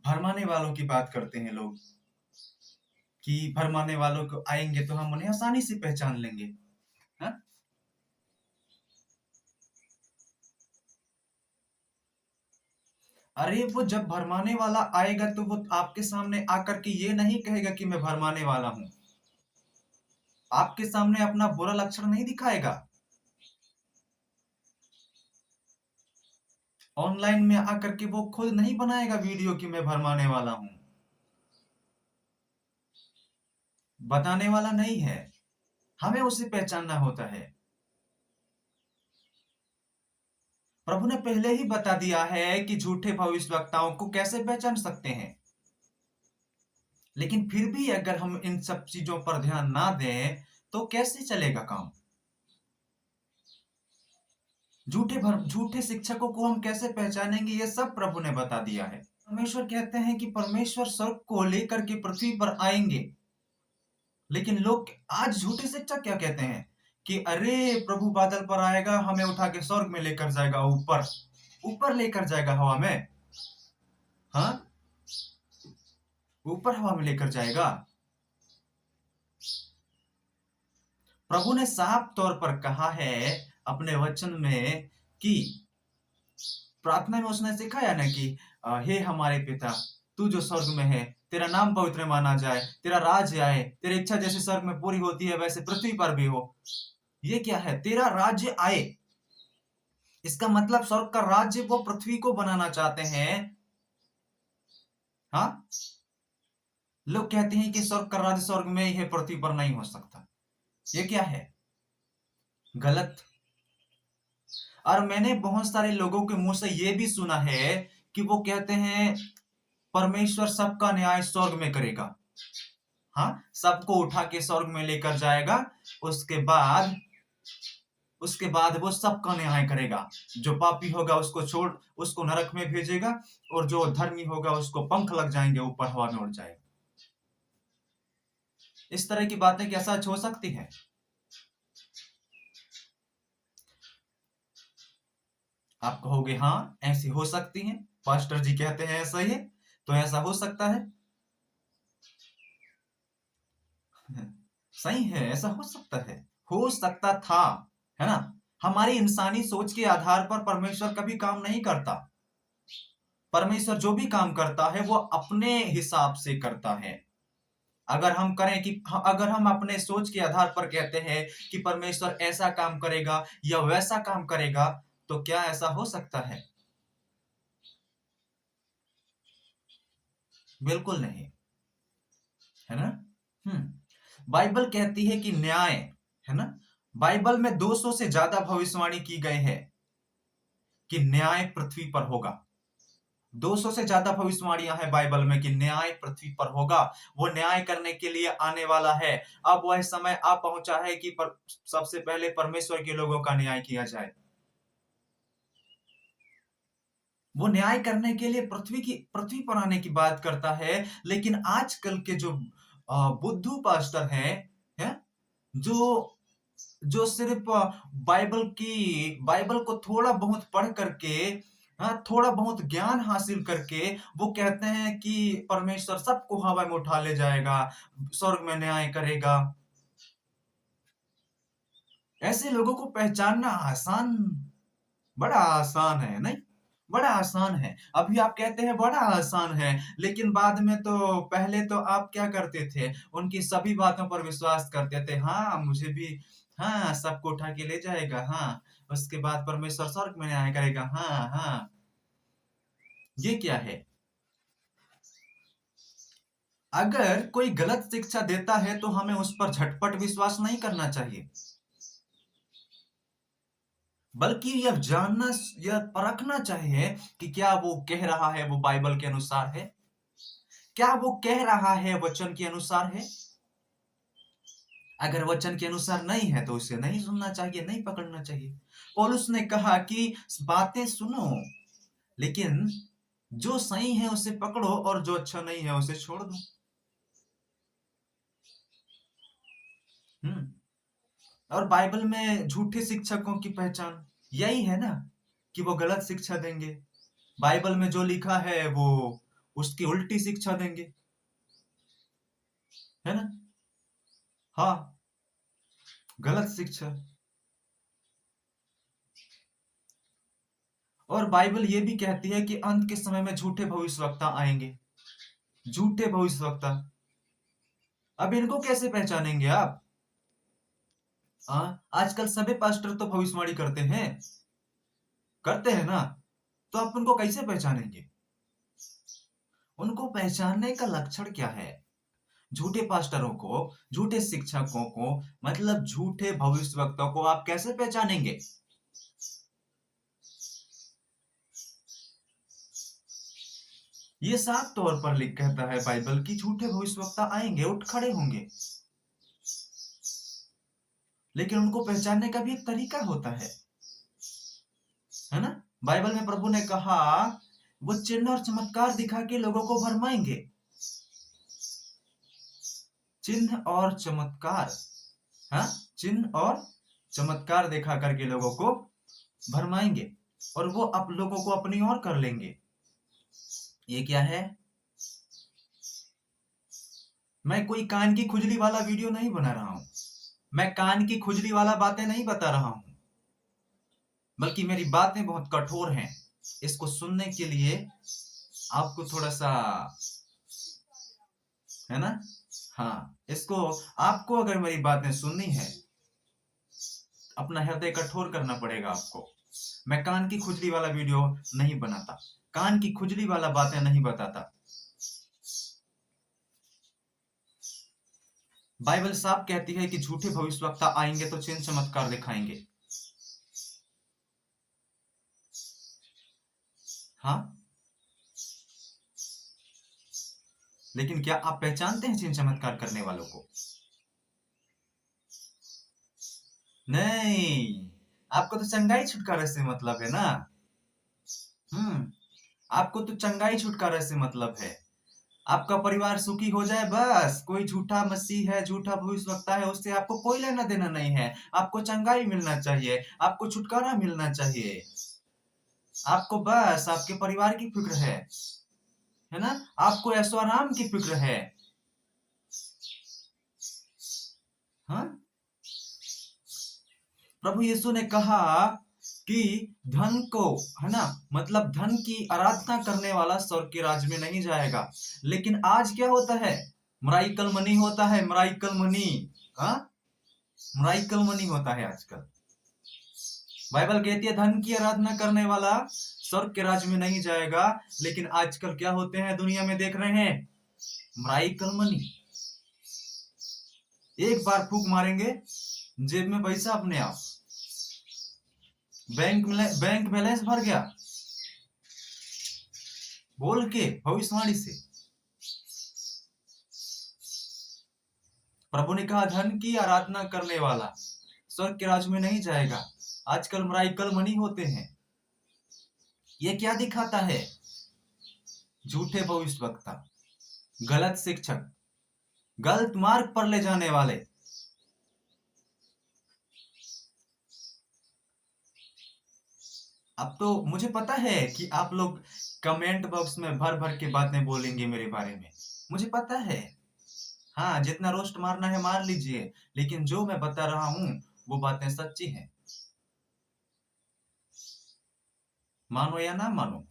भरमाने वालों की बात करते हैं लोग कि भरमाने वालों को आएंगे तो हम उन्हें आसानी से पहचान लेंगे। हाँ? अरे वो जब भरमाने वाला आएगा तो वो आपके सामने आकर के ये नहीं कहेगा कि मैं भरमाने वाला हूं। आपके सामने अपना बुरा लक्षण नहीं दिखाएगा। ऑनलाइन में आकर के वो खुद नहीं बनाएगा वीडियो कि मैं भरमाने वाला हूं। बताने वाला नहीं है। हमें उसे पहचानना होता है। प्रभु ने पहले ही बता दिया है कि झूठे भविष्यवक्ताओं को कैसे पहचान सकते हैं। लेकिन फिर भी अगर हम इन सब चीजों पर ध्यान ना दें तो कैसे चलेगा काम। झूठे शिक्षकों को हम कैसे पहचानेंगे, ये सब प्रभु ने बता दिया है। परमेश्वर कहते हैं कि परमेश्वर स्वर्ग को लेकर के पृथ्वी पर आएंगे। लेकिन लोग आज झूठे शिक्षक क्या कहते हैं कि अरे प्रभु बादल पर आएगा, हमें उठा के स्वर्ग में लेकर जाएगा, ऊपर ऊपर लेकर जाएगा हवा में। हाँ, ऊपर हवा में लेकर जाएगा। प्रभु ने साफ तौर पर कहा है अपने वचन में कि प्रार्थना में उसने सिखाया ना कि हे हमारे पिता, तू जो स्वर्ग में है, तेरा नाम पवित्र माना जाए, तेरा राज्य आए, तेरी इच्छा जैसे स्वर्ग में पूरी होती है वैसे पृथ्वी पर भी हो। ये क्या है, तेरा राज्य आए। इसका मतलब स्वर्ग का राज्य वो पृथ्वी को बनाना चाहते हैं। हाँ, लोग कहते हैं कि स्वर्ग का राज्य स्वर्ग में ही है, पृथ्वी पर नहीं हो सकता। ये क्या है, गलत। और मैंने बहुत सारे लोगों के मुंह से ये भी सुना है कि वो कहते हैं परमेश्वर सबका न्याय स्वर्ग में करेगा। हाँ, सबको उठा के स्वर्ग में लेकर जाएगा। उसके बाद वो सबका न्याय करेगा। जो पापी होगा उसको नरक में भेजेगा, और जो धर्मी होगा उसको पंख लग जाएंगे, ऊपर हवा में उड़ जाएगा। इस तरह की बातें क्या सच हो सकती है? आप कहोगे हाँ ऐसी हो सकती हैं, पास्टर जी कहते हैं ऐसा ही है, तो ऐसा हो सकता है। सही है, ऐसा हो सकता है, हो सकता था, है ना। हमारी इंसानी सोच के आधार पर परमेश्वर कभी काम नहीं करता। परमेश्वर जो भी काम करता है वो अपने हिसाब से करता है। अगर हम अपने सोच के आधार पर कहते हैं कि परमेश्वर ऐसा काम करेगा या वैसा काम करेगा, तो क्या ऐसा हो सकता है? बिल्कुल नहीं, है ना। बाइबल कहती है कि न्याय, है ना। बाइबल में 200 से ज्यादा भविष्यवाणी की गई है कि न्याय पृथ्वी पर होगा। 200 से ज्यादा भविष्यवाणियां हैं बाइबल में कि न्याय पृथ्वी पर होगा। वो न्याय करने के लिए आने वाला है। अब वह समय आ पहुंचा है कि सबसे पहले परमेश्वर के लोगों का न्याय किया जाए। वो न्याय करने के लिए पृथ्वी पर आने की बात करता है। लेकिन आजकल के जो बुद्धू पास्टर हैं, जो जो सिर्फ बाइबल को थोड़ा बहुत पढ़ करके, हाँ, थोड़ा बहुत ज्ञान हासिल करके वो कहते हैं कि परमेश्वर सबको हवा में उठा ले जाएगा, स्वर्ग में न्याय करेगा। ऐसे लोगों को पहचानना आसान, बड़ा आसान है नहीं, बड़ा आसान है। अभी आप कहते हैं बड़ा आसान है, लेकिन बाद में तो पहले तो आप क्या करते थे, उनकी सभी बातों पर विश्वास करते थे। हाँ मुझे भी, हाँ सबको उठा के ले जाएगा, हाँ उसके बाद परमेश्वर स्वर्ग में न्याय करेगा। हाँ हाँ, ये क्या है? अगर कोई गलत शिक्षा देता है तो हमें उस पर झटपट विश्वास नहीं करना चाहिए, बल्कि यह परखना चाहिए कि क्या वो कह रहा है वो बाइबल के अनुसार है, क्या वो कह रहा है वचन के अनुसार है। अगर वचन के अनुसार नहीं है तो उसे नहीं सुनना चाहिए, नहीं पकड़ना चाहिए। पौलुस ने कहा कि बातें सुनो, लेकिन जो सही है उसे पकड़ो और जो अच्छा नहीं है उसे छोड़ दो। हम्म और बाइबल में झूठे शिक्षकों की पहचान यही है ना, कि वो गलत शिक्षा देंगे। बाइबल में जो लिखा है वो उसकी उल्टी शिक्षा देंगे, है ना? हाँ, गलत शिक्षा। और बाइबल ये भी कहती है कि अंत के समय में झूठे भविष्यवक्ता आएंगे, झूठे भविष्यवक्ता। अब इनको कैसे पहचानेंगे आप? आजकल सभी पास्टर तो भविष्यवाणी करते हैं ना, तो आप उनको कैसे पहचानेंगे? उनको पहचानने का लक्षण क्या है? झूठे पास्टरों को, झूठे शिक्षकों को, मतलब झूठे भविष्यवक्ता को आप कैसे पहचानेंगे? ये साफ तौर पर लिख कहता है बाइबल कि झूठे भविष्यवक्ता आएंगे, उठ खड़े होंगे, लेकिन उनको पहचानने का भी एक तरीका होता है ना? बाइबल में प्रभु ने कहा वो चिन्ह और चमत्कार दिखा के लोगों को भरमाएंगे। चिन्ह और चमत्कार, हाँ, चिन्ह और चमत्कार दिखा करके लोगों को भरमाएंगे और वो आप लोगों को अपनी ओर कर लेंगे। ये क्या है? मैं कोई कान की खुजली वाला वीडियो नहीं बना रहा हूं, मैं कान की खुजली वाला बातें नहीं बता रहा हूं, बल्कि मेरी बातें बहुत कठोर हैं। इसको सुनने के लिए आपको थोड़ा सा, है ना? हाँ, इसको आपको अगर मेरी बातें सुननी है, अपना हृदय कठोर करना पड़ेगा आपको। मैं कान की खुजली वाला वीडियो नहीं बनाता, कान की खुजली वाला बातें नहीं बताता। बाइबल साफ कहती है कि झूठे भविष्यवक्ता आएंगे तो चिन्ह चमत्कार दिखाएंगे। हाँ, लेकिन क्या आप पहचानते हैं चिन्ह चमत्कार करने वालों को? नहीं, आपको तो चंगाई छुटकारा से मतलब है ना। आपको तो चंगाई छुटकारा से मतलब है। आपका परिवार सुखी हो जाए बस। कोई झूठा मसीह है, झूठा भविष्यवक्ता है, उससे आपको कोई लेना देना नहीं है। आपको चंगाई मिलना चाहिए, आपको छुटकारा मिलना चाहिए। आपको बस आपके परिवार की फिक्र है ना? आपको ऐशो आराम की फिक्र है। हाँ, प्रभु यीशु ने कहा कि धन को, है ना, मतलब धन की आराधना करने वाला स्वर्ग के राज्य में नहीं जाएगा। लेकिन आज क्या होता है? मराइकल मनी होता है, मराइकल मनी। हाँ, मराइकल मनी होता है आजकल। बाइबल कहती है धन की आराधना करने वाला स्वर्ग के राज्य में नहीं जाएगा। लेकिन आजकल क्या होते हैं दुनिया में, देख रहे हैं? मराइकल मनी। एक बार फूंक मारेंगे, जेब में पैसा अपने आप, बैंक बैलेंस भर गया, बोल के भविष्यवाणी से। प्रभु ने कहा धन की आराधना करने वाला स्वर्ग के राज्य में नहीं जाएगा। आजकल मराइकल मनी होते हैं। ये क्या दिखाता है? झूठे भविष्यवक्ता, गलत शिक्षक, गलत मार्ग पर ले जाने वाले। अब तो मुझे पता है कि आप लोग कमेंट बॉक्स में भर भर के बातें बोलेंगे मेरे बारे में, मुझे पता है। हाँ, जितना रोस्ट मारना है मार लीजिए, लेकिन जो मैं बता रहा हूं वो बातें सच्ची हैं। मानो या ना मानो।